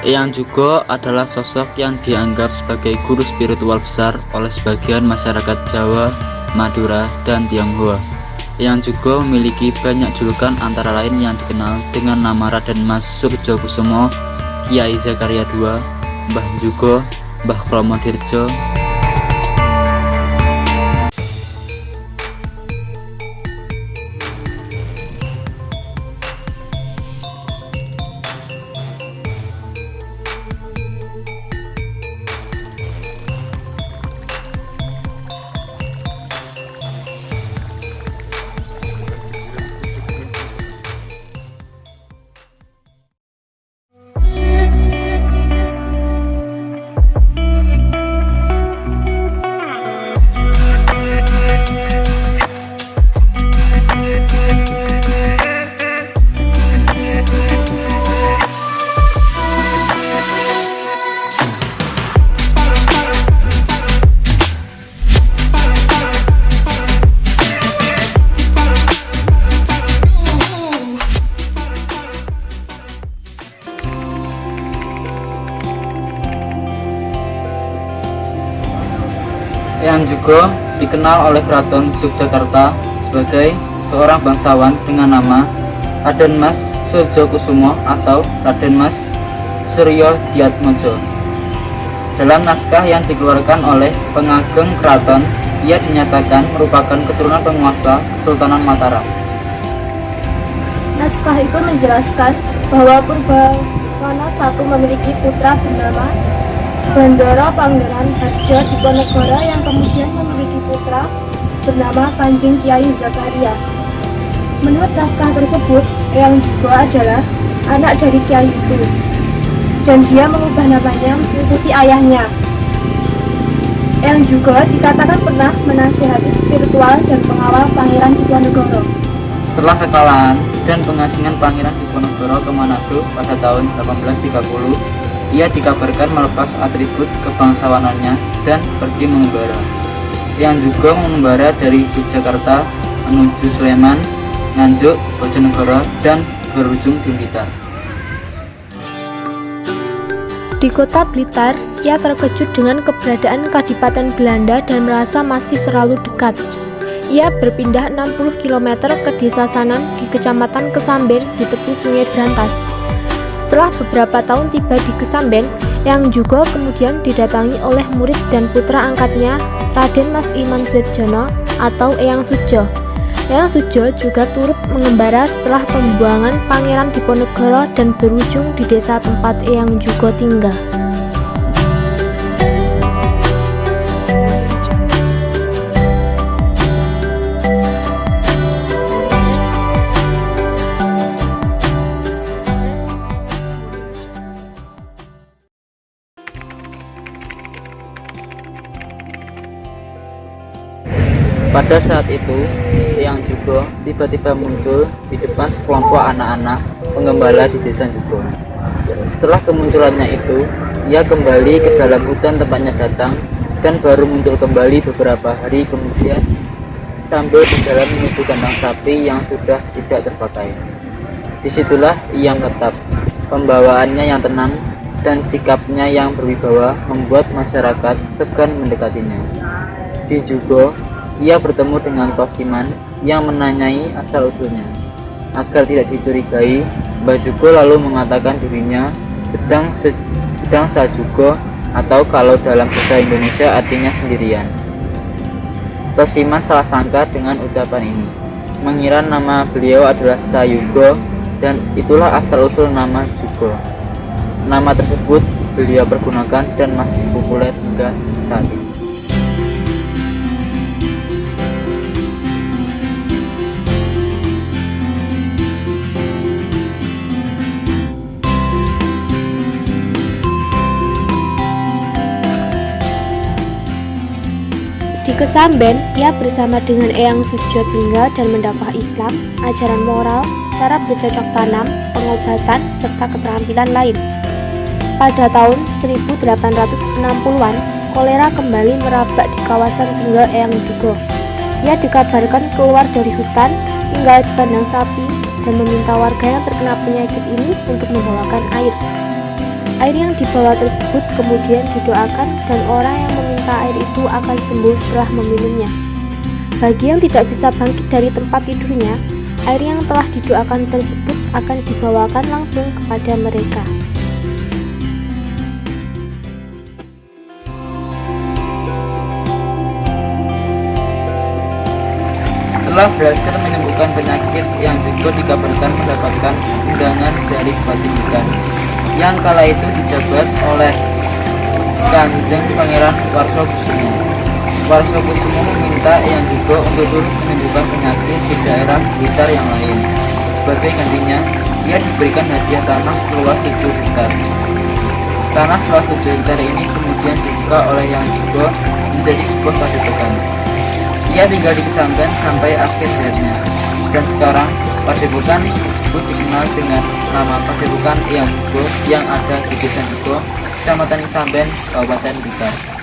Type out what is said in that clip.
Eyang Jugo adalah sosok yang dianggap sebagai guru spiritual besar oleh sebagian masyarakat Jawa, Madura, dan Tionghoa. Eyang Jugo memiliki banyak julukan antara lain yang dikenal dengan nama Raden Mas Surjokusumo, Kiai Zakaria II, Mbah Jugo, Mbah Kromo Dirjo. Eyang Jugo dikenal oleh Keraton Yogyakarta sebagai seorang bangsawan dengan nama Raden Mas Surjokusumo atau Raden Mas Suryo Diatmojo. Dalam naskah yang dikeluarkan oleh pengageng keraton, ia dinyatakan merupakan keturunan penguasa Kesultanan Mataram. Naskah itu menjelaskan bahwa Purbawana I memiliki putra bernama Bandara Pangeran Harjo Diponegoro yang kemudian memiliki putra bernama Kanjeng Kiai Zakaria. Menurut naskah tersebut, Eyang Jugo adalah anak dari Kiai itu, dan dia mengubah namanya mengikuti ayahnya. Eyang Jugo dikatakan pernah menasihati spiritual dan pengawal Pangeran Diponegoro. Setelah kekalahan dan pengasingan Pangeran Diponegoro ke Manado pada tahun 1830, ia dikabarkan melepas atribut kebangsawanannya dan pergi mengembara. Eyang Jugo mengembara dari Yogyakarta menuju Sleman, Nganjuk, Bojonegoro, dan berujung di Blitar. Di kota Blitar, ia terkejut dengan keberadaan Kadipaten Belanda dan merasa masih terlalu dekat. Ia berpindah 60 km ke Desa Sanam di Kecamatan Kesamben di tepi Sungai Brantas. Setelah beberapa tahun tiba di Kesamben, Eyang Jugo kemudian didatangi oleh murid dan putra angkatnya Raden Mas Iman Swetjono atau Eyang Sujo. Eyang Sujo juga turut mengembara setelah pembuangan Pangeran Diponegoro dan berujung di desa tempat Eyang Jugo tinggal. Pada saat itu, Eyang Jugo tiba-tiba muncul di depan sekelompok anak-anak penggembala di desa Jugo. Setelah kemunculannya itu, ia kembali ke dalam hutan tempatnya datang dan baru muncul kembali beberapa hari kemudian sambil berjalan menuju kandang sapi yang sudah tidak terpakai. Disitulah ia menetap. Pembawaannya yang tenang dan sikapnya yang berwibawa membuat masyarakat segan mendekatinya. Di Jugo, ia bertemu dengan Tosiman yang menanyai asal-usulnya. Agar tidak dicurigai, Mbah Jugo lalu mengatakan dirinya sedang Sajugo atau kalau dalam bahasa Indonesia artinya sendirian. Tosiman salah sangka dengan ucapan ini, mengira nama beliau adalah Sayugo dan itulah asal-usul nama Jugo. Nama tersebut beliau pergunakan dan masih populer hingga saat ini. Di Kesamben, ia bersama dengan Eyang Sujo tinggal dan mendakwah Islam, ajaran moral, cara bercocok tanam, pengobatan, serta keterampilan lain. Pada tahun 1860-an, kolera kembali merabak di kawasan tinggal Eyang Jugo. Ia dikabarkan keluar dari hutan, tinggal di kandang sapi, dan meminta warga yang terkena penyakit ini untuk membawakan air. Air yang dibawa tersebut kemudian didoakan dan orang yang meminta air itu akan sembuh setelah meminumnya. Bagi yang tidak bisa bangkit dari tempat tidurnya, air yang telah didoakan tersebut akan dibawakan langsung kepada mereka. Setelah berhasil menyembuhkan penyakit yang juga dikabarkan mendapatkan undangan dari Bupati Blitar yang kala itu dijabat oleh Kanjeng Pangeran Warsokusumo. Warsokusumo meminta yang juga untuk turut menyembuhkan penyakit di daerah Blitar yang lain. Sebagai gantinya, ia diberikan hadiah tanah seluas 7 hektar. Tanah seluas 7 hektar ini kemudian dibuka oleh yang juga menjadi sebuah padepokan. Ia tinggal di Kesamben sampai akhir hayatnya, dan sekarang padepokan tersebut dikenal dengan nama Padepokan Eyang Ugo yang ada di Desa Ugo, Kecamatan Kesamben, Kabupaten Blitar.